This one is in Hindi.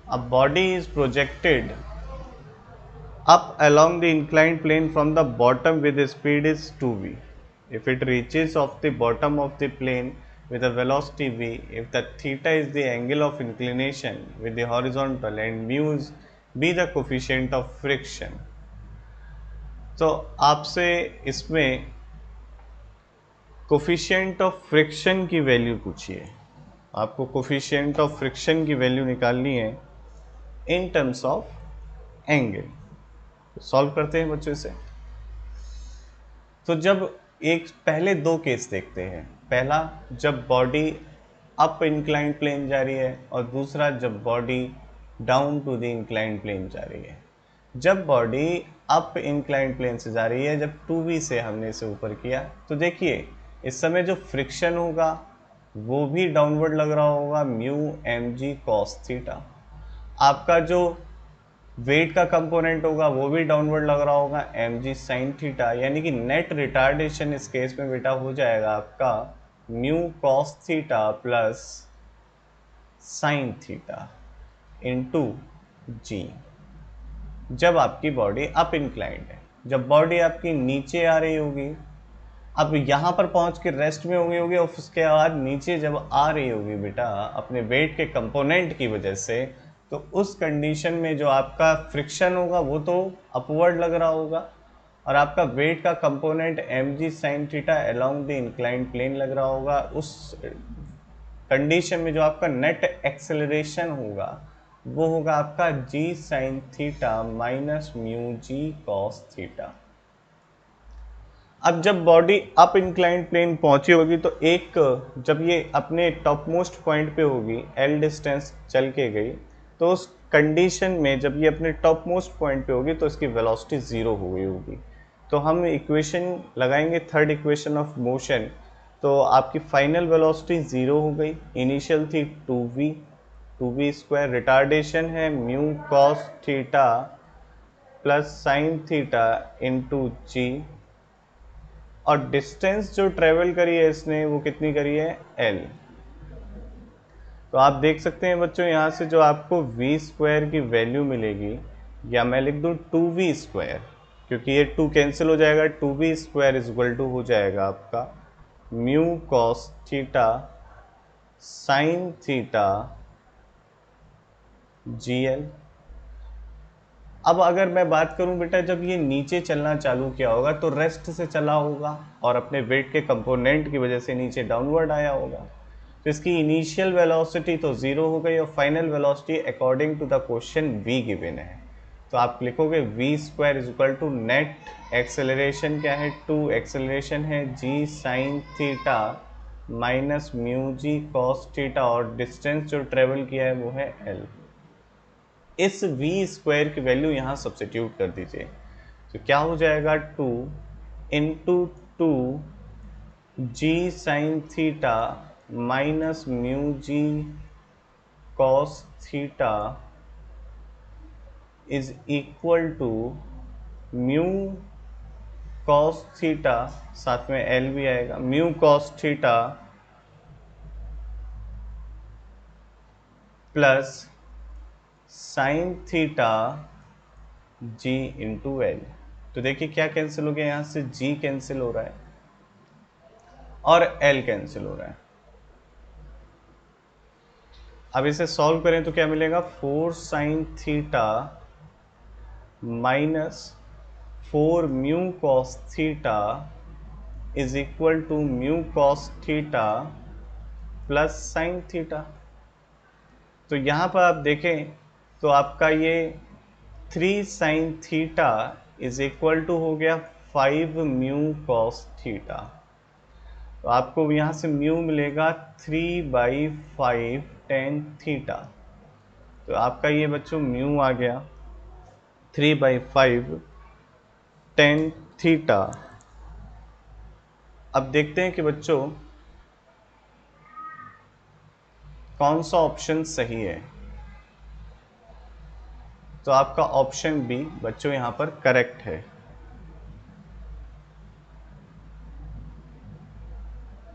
A body is projected up along the inclined plane from the bottom with the speed is 2v. If it reaches off the bottom of the plane with a velocity v, if the theta is the angle of inclination with the horizontal and mu is be the coefficient of friction. तो आपसे इसमें कोफिशिएंट ऑफ फ्रिक्शन की वैल्यू पूछिए, आपको कोफिशिएंट ऑफ फ्रिक्शन की वैल्यू निकालनी है in terms of angle. Solve करते हैं बच्चों इसे। तो जब एक पहले दो केस देखते हैं, पहला जब बॉडी अप इंक्लाइंड प्लेन जा रही है और दूसरा जब body down to the inclined plane जा रही है। जब बॉडी अप इंक्लाइंड प्लेन से जा रही है, जब 2v से हमने इसे ऊपर किया, तो देखिए इस समय जो फ्रिक्शन होगा वो भी डाउनवर्ड लग रहा होगा, mu m g cos theta. आपका जो वेट का कंपोनेंट होगा वो भी डाउनवर्ड लग रहा होगा, एम जी साइन थीटा। यानी कि नेट रिटार्डेशन इस केस में बेटा हो जाएगा आपका mu cos theta plus sine theta into g, जब आपकी बॉडी अप इंक्लाइंड है। जब बॉडी आपकी नीचे आ रही होगी, अब यहाँ पर पहुँच के रेस्ट में होगी और उसके बाद नीचे जब आ रही होगी बेटा अपने वेट के कंपोनेंट की वजह से, तो उस कंडीशन में जो आपका फ्रिक्शन होगा वो तो अपवर्ड लग रहा होगा और आपका वेट का component m g sine theta along the inclined plane लग रहा होगा। उस कंडीशन में जो आपका नेट एक्सेलरेशन होगा वो होगा आपका जी sine theta minus mu g cos theta. अब जब बॉडी अप इंक्लाइंड प्लेन पहुंची होगी तो एक जब ये अपने टॉप मोस्ट पॉइंट पे होगी, एल डिस्टेंस चल के गई, तो उस कंडीशन में जब ये अपने टॉप मोस्ट पॉइंट पे होगी तो इसकी वेलोसिटी ज़ीरो हो गई होगी। तो हम इक्वेशन लगाएंगे थर्ड इक्वेशन ऑफ मोशन, तो आपकी फाइनल वेलोसिटी ज़ीरो हो गई। इनिशियल थी 2v स्क्वायर, रिटार्डेशन है mu cos theta plus sine theta into g, और डिस्टेंस जो ट्रेवल करी है इसने वो कितनी करी है, l। तो आप देख सकते हैं बच्चों यहाँ से जो आपको v स्क्वायर की वैल्यू मिलेगी, या मैं लिख दूँ 2v स्क्वायर, क्योंकि ये 2 कैंसिल हो जाएगा, 2v square is equal to हो जाएगा आपका mu cos theta sine theta gl। अब अगर मैं बात करूं बेटा, जब ये नीचे चलना चालू किया होगा तो रेस्ट से चला होगा और अपने वेट के कंपोनेंट की वजह से नीचे डाउनवर्ड आया होगा, तो इसकी इनिशियल वेलोसिटी तो ज़ीरो हो गई और final velocity according to the question v given है। तो आप लिखोगे v square is equal to net acceleration क्या है, 2 एक्सेलरेशन है g sine theta minus mu g cos theta, और डिस्टेंस जो ट्रेवल किया है वो है l। इस v स्क्वायर की वैल्यू यहाँ सब्सिट्यूट कर दीजिए, तो क्या हो जाएगा 2 into 2 g sine theta minus mu g cos theta is equal to mu cos theta, साथ में l भी आएगा, mu cos theta plus sine theta g into l. तो देखिए क्या कैंसिल हो गया, यहाँ से g कैंसिल हो रहा है और l कैंसिल हो रहा है। अब इसे सॉल्व करें तो क्या मिलेगा, 4 sine theta minus 4 mu cos theta is equal to mu cos theta plus sine theta. तो यहाँ पर आप देखें तो आपका ये 3 sine theta is equal to हो गया 5 म्यू कॉस थीटा। तो आपको यहाँ से म्यू मिलेगा 3/5 टेन थीटा। तो आपका ये बच्चों म्यू आ गया 3/5 टेन थीटा। अब देखते हैं कि बच्चों कौन सा ऑप्शन सही है। तो आपका ऑप्शन बी बच्चों यहाँ पर करेक्ट है।